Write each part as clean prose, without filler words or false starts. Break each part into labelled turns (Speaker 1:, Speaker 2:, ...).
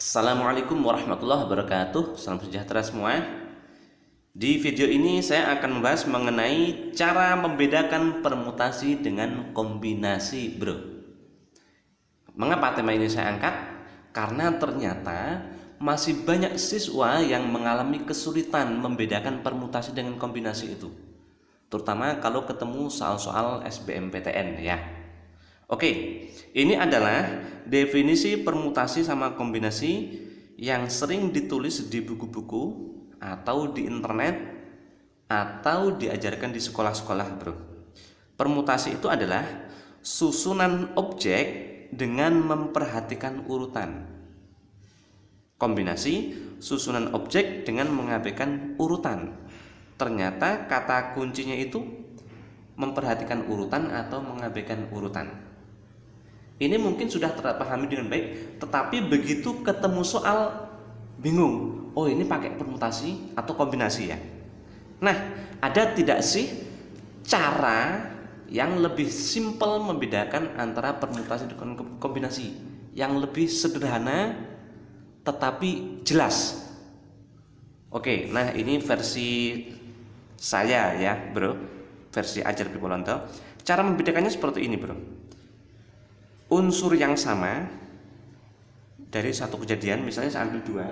Speaker 1: Assalamualaikum warahmatullahi wabarakatuh. Salam sejahtera semua. Di video ini saya akan membahas mengenai cara membedakan permutasi dengan kombinasi, bro. Mengapa tema ini saya angkat? Karena ternyata masih banyak siswa yang mengalami kesulitan membedakan permutasi dengan kombinasi itu, terutama kalau ketemu soal-soal SBMPTN ya. Oke, ini adalah definisi permutasi sama kombinasi yang sering ditulis di buku-buku atau di internet atau diajarkan di sekolah-sekolah, bro. Permutasi itu adalah susunan objek dengan memperhatikan urutan. Kombinasi susunan objek dengan mengabaikan urutan. Ternyata kata kuncinya itu memperhatikan urutan atau mengabaikan urutan. Ini mungkin sudah terpahami dengan baik, tetapi begitu ketemu soal bingung. Oh, ini pakai permutasi atau kombinasi ya. Nah, ada tidak sih cara yang lebih simpel membedakan antara permutasi dan kombinasi, yang lebih sederhana tetapi jelas? Oke, nah ini versi saya ya, bro. Versi Ajar Pipolonto. Cara membedakannya seperti ini, bro. Unsur yang sama dari satu kejadian, misalnya saya ambil dua,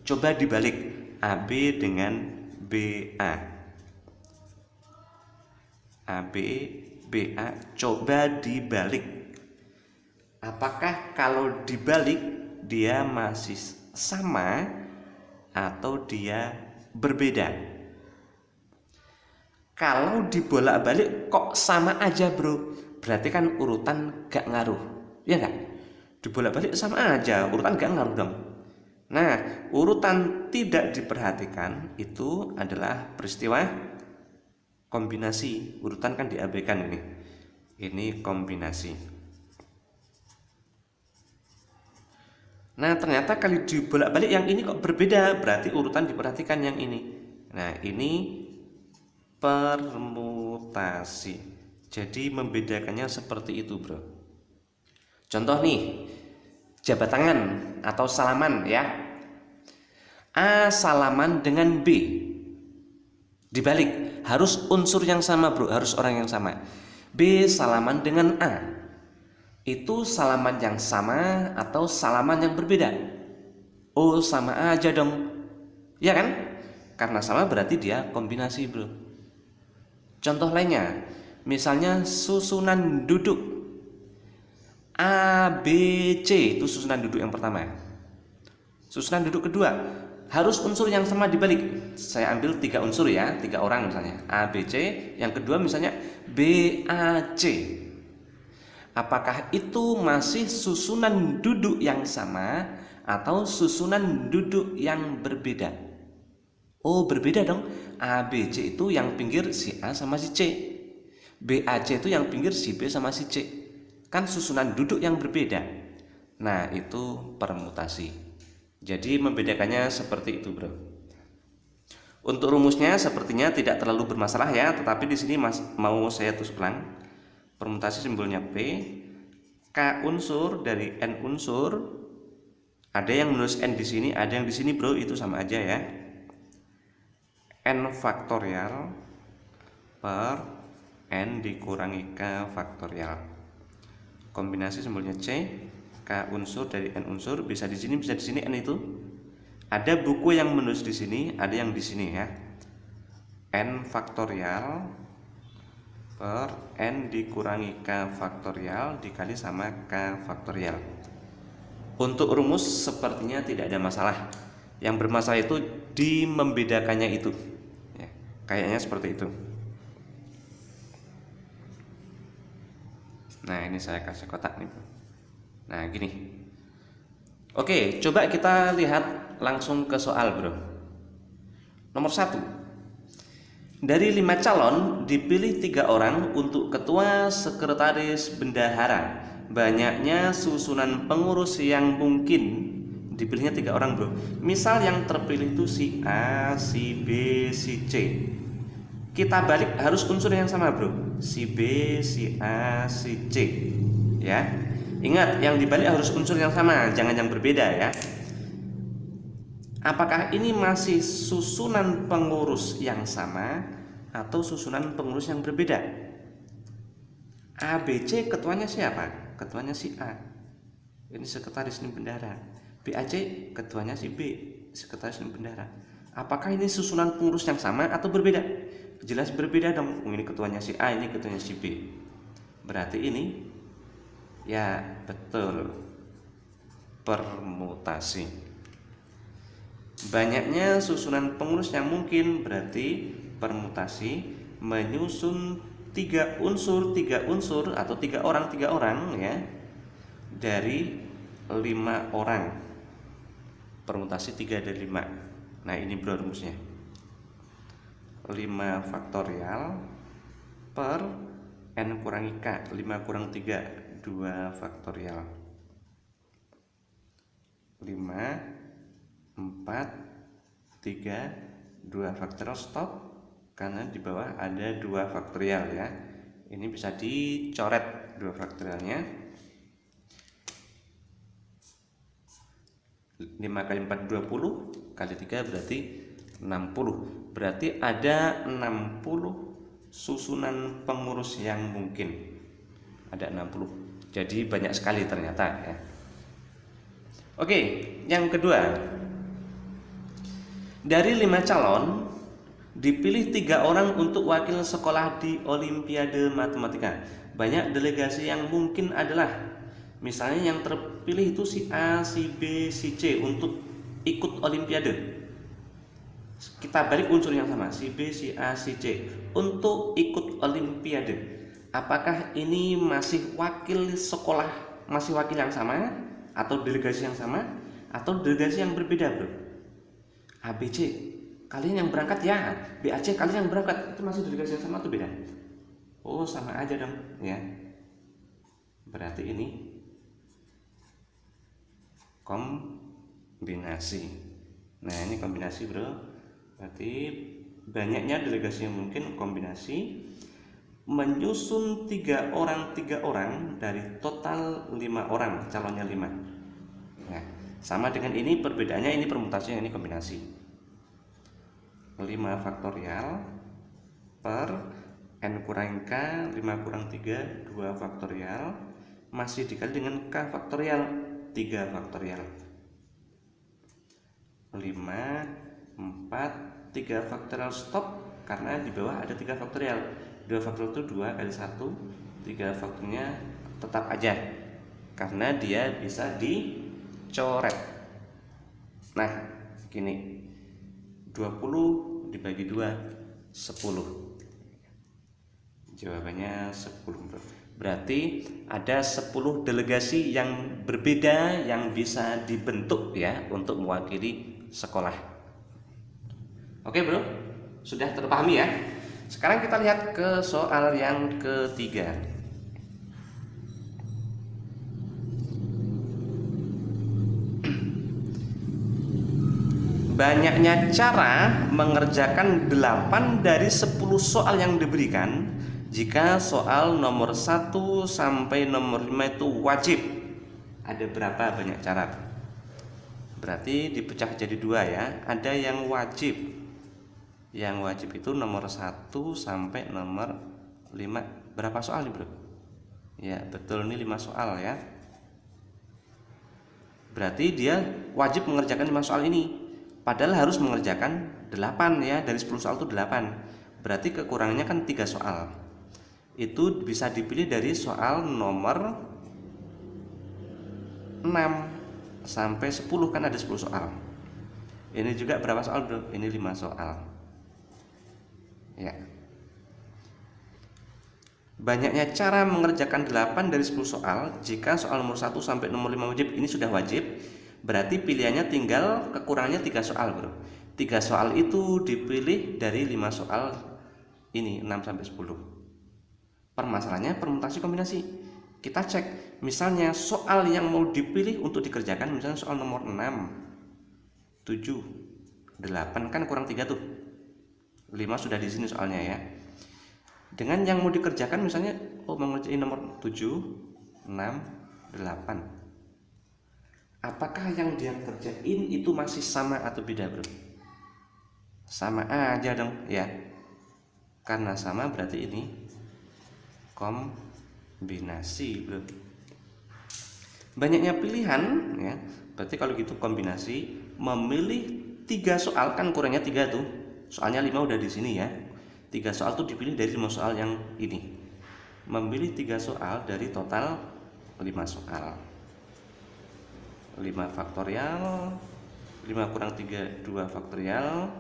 Speaker 1: coba dibalik AB dengan BA. AB, BA, coba dibalik. Apakah kalau dibalik dia masih sama atau dia berbeda? Kalau dibolak-balik kok sama aja, bro, berarti kan urutan gak ngaruh. Ya enggak? Dibolak-balik sama aja, urutan gak ngaruh dong. Nah, urutan tidak diperhatikan itu adalah peristiwa kombinasi. Urutan kan diabaikan ini. Ini kombinasi. Nah, ternyata kalau dibolak-balik yang ini kok berbeda, berarti urutan diperhatikan yang ini. Nah, ini permutasi. Jadi membedakannya seperti itu, bro. Contoh nih, jabat tangan atau salaman ya. A salaman dengan B. Dibalik, harus unsur yang sama, bro, harus orang yang sama. B salaman dengan A. Itu salaman yang sama atau salaman yang berbeda? Oh, sama aja dong. Ya kan? Karena sama berarti dia kombinasi, bro. Contoh lainnya, misalnya susunan duduk. A, B, C itu susunan duduk yang pertama. Susunan duduk kedua harus unsur yang sama dibalik. Saya ambil 3 unsur ya, 3 orang misalnya A, B, C. Yang kedua misalnya B, A, C. Apakah itu masih susunan duduk yang sama atau susunan duduk yang berbeda? Oh, berbeda dong. A, B, C itu yang pinggir si A sama si C. B, A, C itu yang pinggir si B sama si C. Kan susunan duduk yang berbeda. Nah, itu permutasi. Jadi membedakannya seperti itu, bro. Untuk rumusnya sepertinya tidak terlalu bermasalah ya, tetapi di sini mau saya tulis ulang. Permutasi simbolnya P, K unsur dari N unsur. Ada yang menulis N di sini, ada yang di sini, bro, itu sama aja ya. N faktorial per N dikurangi K faktorial. Kombinasi simbolnya C, K unsur dari N unsur, bisa di sini, bisa di sini, N itu. Ada buku yang menulis di sini, ada yang di sini ya. N faktorial per N dikurangi K faktorial dikali sama K faktorial. Untuk rumus sepertinya tidak ada masalah. Yang bermasalah itu di membedakannya itu ya, kayaknya seperti itu. Nah, ini saya kasih kotak nih. Nah, gini. Oke, coba kita lihat langsung ke soal, bro. Nomor 1. Dari 5 calon dipilih 3 orang untuk ketua, sekretaris, bendahara. Banyaknya susunan pengurus yang mungkin. Dipilihnya 3 orang, bro. Misal yang terpilih itu si A, si B, si C. Kita balik harus unsur yang sama, bro. Si B, si A, si C. Ya. Ingat, yang dibalik harus unsur yang sama, jangan yang berbeda ya. Apakah ini masih susunan pengurus yang sama atau susunan pengurus yang berbeda? ABC ketuanya siapa? Ketuanya si A. Ini sekretaris ini bendahara. BAC ketuanya si B, sekretaris ini bendahara. Apakah ini susunan pengurus yang sama atau berbeda? Jelas berbeda dong. Ini ketuanya si A, ini ketuanya si B. Berarti ini ya betul permutasi. Banyaknya susunan pengurus yang mungkin berarti permutasi menyusun tiga unsur atau tiga orang ya dari 5 orang. Permutasi 3 dari 5. Nah ini bro rumusnya, 5 faktorial per n kurangi k, 5 kurang 3, 2 faktorial. 5, 4, 3, 2 faktorial. Stop, karena di bawah ada 2 faktorial ya. Ini bisa dicoret 2 faktorialnya. 5 kali 4 20, kali 3 berarti 60. Berarti ada 60 susunan pengurus yang mungkin. Ada 60. Jadi banyak sekali ternyata ya. Oke, yang kedua. Dari 5 calon dipilih 3 orang untuk wakil sekolah di Olimpiade Matematika. Banyak delegasi yang mungkin adalah, misalnya yang terpilih itu si A, si B, si C untuk ikut Olimpiade. Kita balik unsur yang sama, si B, si A, si C untuk ikut Olimpiade. Apakah ini masih wakil sekolah, masih wakil yang sama, atau delegasi yang sama, atau delegasi yang berbeda bro? ABC kalian yang berangkat ya, BAC kalian yang berangkat, itu masih delegasi yang sama atau beda? Oh sama aja dong ya. Berarti ini kombinasi. Nah ini kombinasi bro. Berarti banyaknya delegasi yang mungkin kombinasi menyusun 3 orang dari total 5 orang, calonnya 5. Nah, sama dengan ini, perbedaannya ini permutasi, yang ini kombinasi. 5 faktorial per n kurang k, 5 kurang 3, 2 faktorial, masih dikali dengan k faktorial, 3 faktorial. 5, 4, 3 faktorial. Stop, karena di bawah ada 3 faktorial. 2 faktorial itu 2 kali 1, 3 faktornya tetap aja, karena dia bisa dicoret. Nah gini, 20 dibagi 2, 10. Jawabannya 10. Berarti ada 10 delegasi yang berbeda yang bisa dibentuk ya untuk mewakili sekolah. Oke bro, sudah terpahami ya. Sekarang kita lihat ke soal yang ketiga. Banyaknya cara mengerjakan 8 dari 10 soal yang diberikan jika soal nomor 1 sampai nomor 5 itu wajib. Ada berapa banyak cara? Berarti dipecah jadi 2 ya. Ada yang wajib. Yang wajib itu nomor 1 sampai nomor 5. Berapa soal nih bro? Ya betul, ini 5 soal ya. Berarti dia wajib mengerjakan 5 soal ini. Padahal harus mengerjakan 8 ya. Dari 10 soal itu 8. Berarti kekurangannya kan 3 soal. Itu bisa dipilih dari soal nomor 6 sampai 10, kan ada 10 soal. Ini juga berapa soal bro? Ini 5 soal ya. Banyaknya cara mengerjakan 8 dari 10 soal jika soal nomor 1 sampai nomor 5 wajib. Ini sudah wajib, berarti pilihannya tinggal kekurangannya 3 soal bro. 3 soal itu dipilih dari 5 soal ini, 6 sampai 10. Permasalahannya permutasi kombinasi. Kita cek, misalnya soal yang mau dipilih untuk dikerjakan, misalnya soal nomor 6, 7, 8, kan kurang 3 tuh. 5 sudah di sini soalnya ya. Dengan yang mau dikerjakan misalnya mau ngerjain nomor 7, 6, 8. apakah yang dia kerjain itu masih sama atau beda, bro? Sama aja dong ya, karena sama berarti ini kombinasi, bro. Banyaknya pilihan ya, berarti kalau gitu kombinasi. Memilih 3 soal, kan kurangnya 3 tuh, soalnya 5 udah di sini ya. 3 soal tuh dipilih dari 5 soal yang ini. Memilih 3 soal dari total 5 soal. 5 faktorial, 5 kurang 3, 2 faktorial,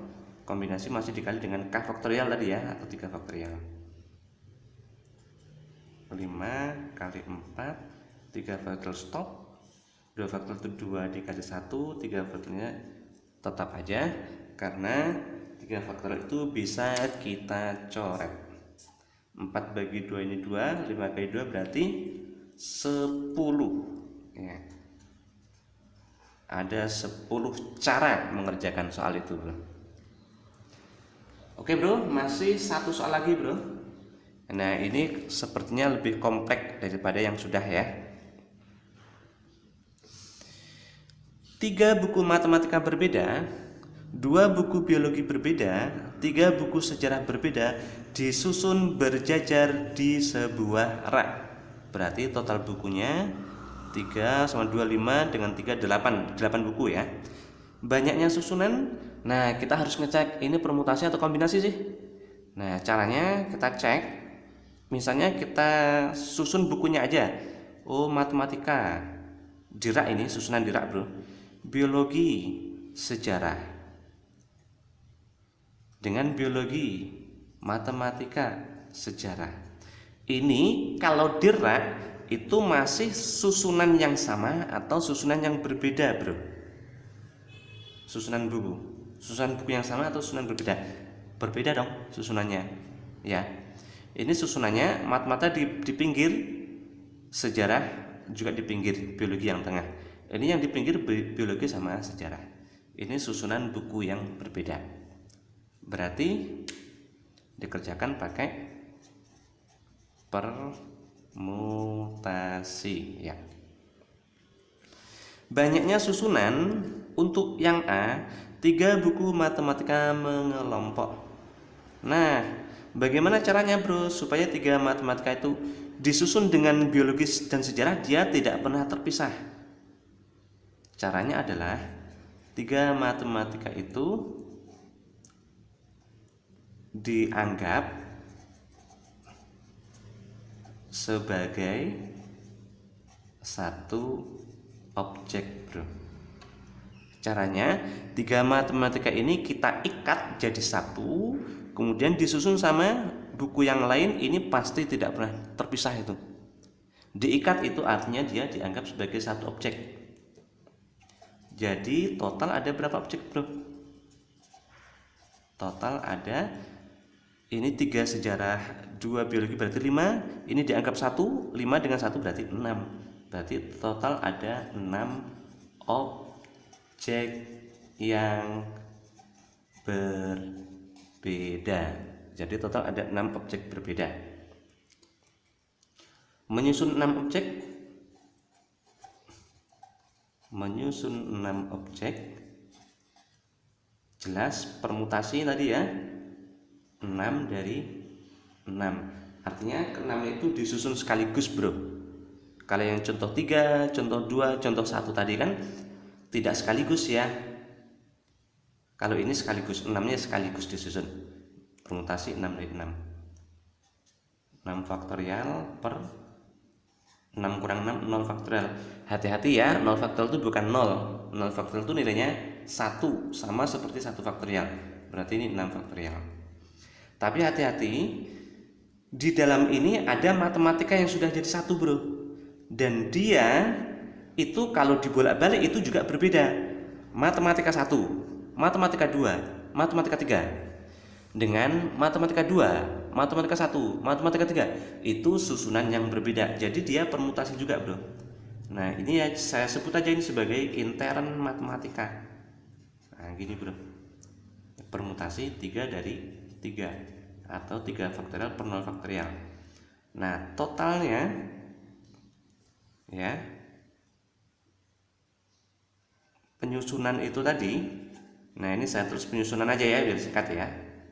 Speaker 1: kombinasi masih dikali dengan K faktorial tadi ya, atau 3 faktorial. 5 kali 4, 3 faktorial stop, 2 faktorial itu 2 dikali 1, 3 faktorialnya tetap aja, karena 3 faktorial itu bisa kita coret. 4 bagi 2 ini 2, 5 kali 2 berarti 10 ya. Ada 10 cara mengerjakan soal itu, bro. Oke, bro, masih 1 soal lagi, bro. Nah, ini sepertinya lebih kompleks daripada yang sudah ya. 3 buku matematika berbeda, 2 buku biologi berbeda, 3 buku sejarah berbeda disusun berjajar di sebuah rak. Berarti total bukunya 3 sama 2 5, dengan 3 8 buku ya. Banyaknya susunan. Nah, kita harus ngecek ini permutasi atau kombinasi sih. Nah, caranya kita cek. Misalnya kita susun bukunya aja. Oh, matematika di rak, ini susunan di rak, bro. Biologi, sejarah, dengan biologi, matematika, sejarah. Ini kalau di rak itu masih susunan yang sama atau susunan yang berbeda, bro? Susunan buku yang sama atau susunan berbeda? Berbeda dong susunannya ya. Ini susunannya matematika di pinggir, sejarah juga di pinggir, biologi yang tengah. Ini yang di pinggir biologi sama sejarah. Ini susunan buku yang berbeda. Berarti dikerjakan pakai permutasi ya. Banyaknya susunan. Untuk yang A, 3 buku matematika mengelompok. Nah, bagaimana caranya, bro, supaya 3 matematika itu disusun dengan biologis dan sejarah, dia tidak pernah terpisah? Caranya adalah 3 matematika itu dianggap sebagai satu objek, bro. Caranya 3 matematika ini kita ikat jadi satu, kemudian disusun sama buku yang lain. Ini pasti tidak pernah terpisah itu. Diikat itu artinya dia dianggap sebagai satu objek. Jadi total ada berapa objek, bro? Total ada ini 3 sejarah, 2 biologi berarti 5. Ini dianggap 1, 5 dengan 1 berarti 6. Berarti total ada 6 objek yang berbeda. Jadi total ada 6 objek berbeda. Menyusun 6 objek jelas permutasi tadi ya. 6 dari 6. Artinya ke-6 itu disusun sekaligus, bro. Kalau yang contoh 3, contoh 2, contoh 1 tadi kan tidak sekaligus ya. Kalau ini sekaligus, 6-nya sekaligus disusun. Permutasi 6 dari 6. 6 faktorial per 6 kurang 6, 0 faktorial. Hati-hati ya, 0 faktorial itu bukan 0. 0 faktorial itu nilainya 1, sama seperti 1 faktorial. Berarti ini 6 faktorial. Tapi hati-hati, di dalam ini ada matematika yang sudah jadi 1, bro. Dan dia itu kalau dibolak-balik itu juga berbeda. Matematika 1, matematika 2, matematika 3 dengan matematika 2, matematika 1, matematika 3 itu susunan yang berbeda. Jadi dia permutasi juga, bro. Nah, ini ya saya sebut aja ini sebagai intern matematika. Nah, gini, bro. Permutasi 3 dari 3 atau 3 faktorial per 0 faktorial. Nah, totalnya ya penyusunan itu tadi. Nah, ini saya tulis penyusunan aja ya, biar singkat ya.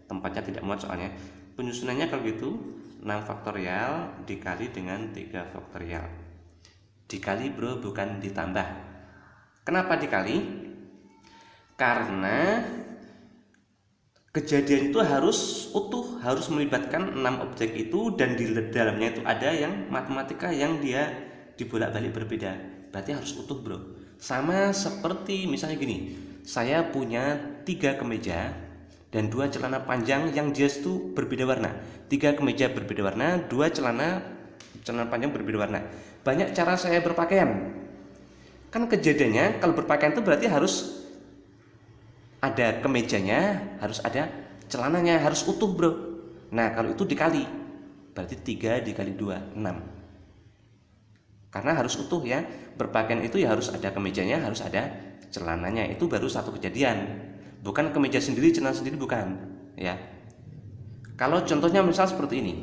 Speaker 1: Tempatnya tidak muat soalnya. Penyusunannya kalau gitu 6 faktorial dikali dengan 3 faktorial. Dikali bro, bukan ditambah. Kenapa dikali? Karena kejadian itu harus utuh, harus melibatkan 6 objek itu, dan di dalamnya itu ada yang matematika yang dia dibolak-balik berbeda. Berarti harus utuh bro. Sama seperti misalnya gini, saya punya 3 kemeja dan 2 celana panjang yang jas itu berbeda warna. 3 kemeja berbeda warna, 2 celana panjang berbeda warna. Banyak cara saya berpakaian. Kan kejadiannya kalau berpakaian itu berarti harus ada kemejanya, harus ada celananya, harus utuh bro. Nah, kalau itu dikali, berarti 3 dikali 2, 6. Karena harus utuh ya, berpakaian itu ya harus ada kemejanya, harus ada celananya. Itu baru satu kejadian. Bukan kemeja sendiri, celana sendiri, bukan ya. Kalau contohnya misal seperti ini,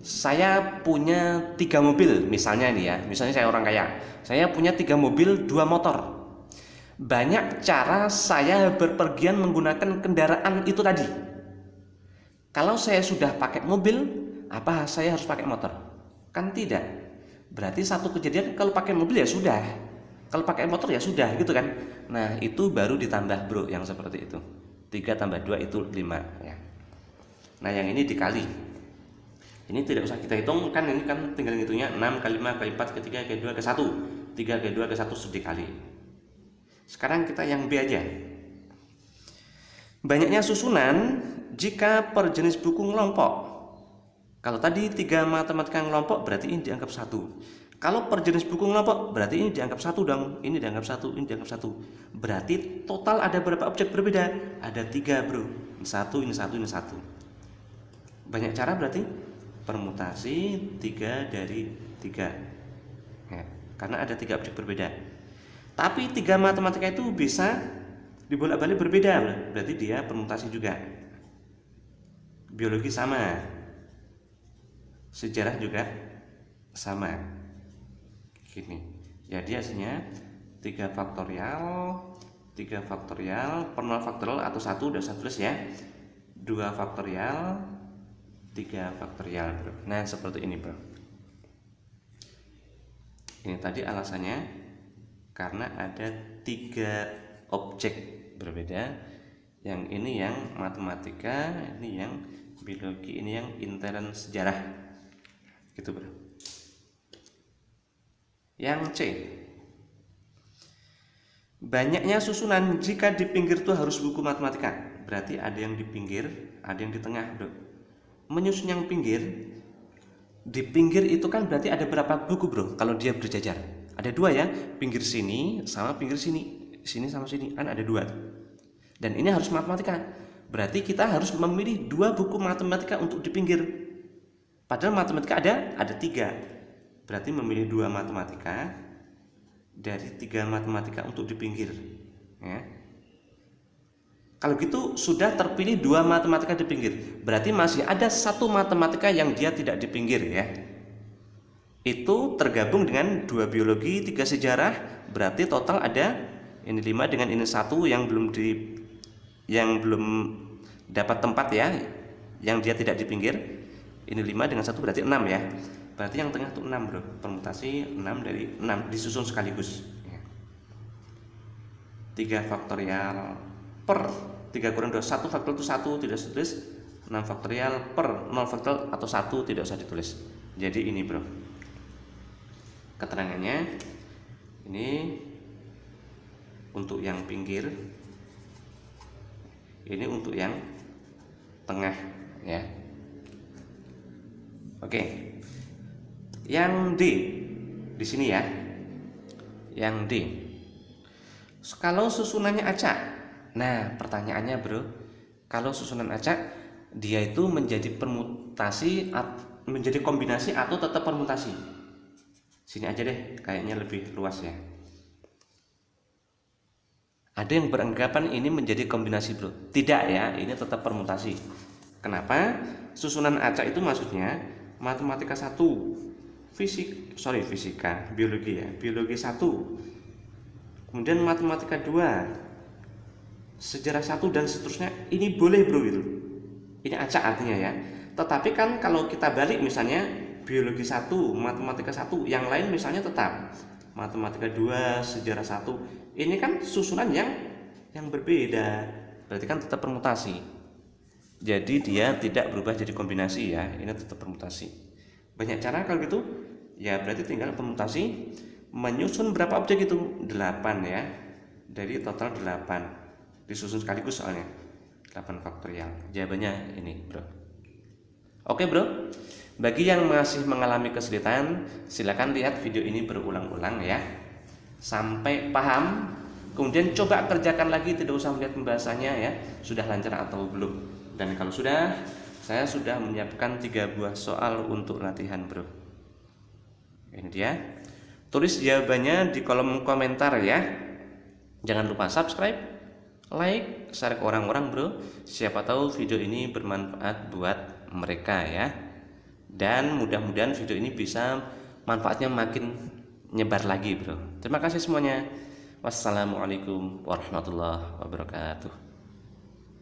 Speaker 1: saya punya 3 mobil misalnya nih ya, misalnya saya orang kaya, saya punya 3 mobil, 2 motor. Banyak cara saya berpergian menggunakan kendaraan itu tadi. Kalau saya sudah pakai mobil, apa saya harus pakai motor? Kan tidak. Berarti satu kejadian kalau pakai mobil ya sudah, kalau pakai motor ya sudah gitu kan. Nah, itu baru ditambah bro, yang seperti itu. 3 tambah 2 itu 5 ya. Nah, yang ini dikali. Ini tidak usah kita hitung kan, ini kan tinggal ngitungnya 6 kali 5 kali 4 kali 3 kali 2 kali 1. 3 kali 2 kali 1 sudah dikali. Sekarang kita yang B aja. Banyaknya susunan jika per jenis buku ngelompok. Kalau tadi 3 matematika ngelompok berarti ini dianggap 1. Kalau per jenis buku ngelompok berarti ini dianggap 1 dong. Ini dianggap 1, ini dianggap 1. Berarti total ada berapa objek berbeda? Ada 3 bro. Ini 1, ini 1, ini 1. Banyak cara berarti permutasi 3 dari 3 ya, karena ada 3 objek berbeda. Tapi 3 matematika itu bisa dibolak-balik berbeda, berarti dia permutasi juga. Biologi sama, sejarah juga sama. Gini, jadi hasilnya 3 faktorial per 0 faktorial atau 1 udah saya tulis ya, 2 faktorial 3 faktorial bro. Nah, seperti ini bro. Ini tadi alasannya karena ada 3 objek berbeda. Yang ini yang matematika, ini yang biologi, ini yang intern sejarah. Gitu bro. Yang C, banyaknya susunan jika di pinggir itu harus buku matematika. Berarti ada yang di pinggir, ada yang di tengah bro. Menyusun yang pinggir, di pinggir itu kan berarti ada berapa buku bro? Kalau dia berjajar ada 2 ya, pinggir sini sama pinggir sini, sini sama sini, kan ada 2. Dan ini harus matematika. Berarti kita harus memilih 2 buku matematika untuk di pinggir. Padahal matematika ada 3. Berarti memilih 2 matematika dari 3 matematika untuk di pinggir ya. Kalau gitu sudah terpilih 2 matematika di pinggir. Berarti masih ada 1 matematika yang dia tidak di pinggir ya. Itu tergabung dengan 2 biologi, 3 sejarah. Berarti total ada ini 5 dengan ini 1 yang belum dapat tempat ya, yang dia tidak di pinggir. Ini 5 dengan 1 berarti 6 ya. Berarti yang tengah itu 6 bro. Permutasi 6 dari 6 disusun sekaligus ya. 3 faktorial per 3 kurang 2, 1 faktorial itu 1 tidak usah ditulis. 6 faktorial per 0 faktorial atau 1 tidak usah ditulis. Jadi ini bro keterangannya. Ini untuk yang pinggir, ini untuk yang tengah ya. Oke. Yang D di sini ya. Yang D, kalau susunannya acak. Nah, pertanyaannya bro, kalau susunan acak, dia itu menjadi permutasi, menjadi kombinasi atau tetap permutasi? Sini aja deh, kayaknya lebih luas ya. Ada yang beranggapan ini menjadi kombinasi bro. Tidak ya, ini tetap permutasi. Kenapa? Susunan acak itu maksudnya matematika 1, fisika, biologi ya, biologi 1, Kemudian matematika 2, sejarah 1 dan seterusnya, ini boleh bro itu. Ini acak artinya ya. Tetapi kan kalau kita balik misalnya biologi 1, matematika 1, yang lain misalnya tetap matematika 2, sejarah 1. Ini kan susunan yang berbeda. Berarti kan tetap permutasi. Jadi dia tidak berubah jadi kombinasi ya. Ini tetap permutasi. Banyak cara kalau gitu. Ya berarti tinggal permutasi. Menyusun berapa objek itu? 8 ya. Dari total 8. Disusun sekaligus soalnya. 8 faktorial. Jawabannya ini, bro. Oke, bro. Bagi yang masih mengalami kesulitan, silakan lihat video ini berulang-ulang ya. Sampai paham. Kemudian coba kerjakan lagi, tidak usah melihat pembahasannya ya. Sudah lancar atau belum? Dan kalau sudah, saya sudah menyiapkan 3 buah soal untuk latihan, bro. Ini dia. Tulis jawabannya di kolom komentar ya. Jangan lupa subscribe, like, share ke orang-orang, bro. Siapa tahu video ini bermanfaat buat mereka ya. Dan mudah-mudahan video ini bisa manfaatnya makin nyebar lagi, bro. Terima kasih semuanya. Wassalamualaikum warahmatullahi wabarakatuh.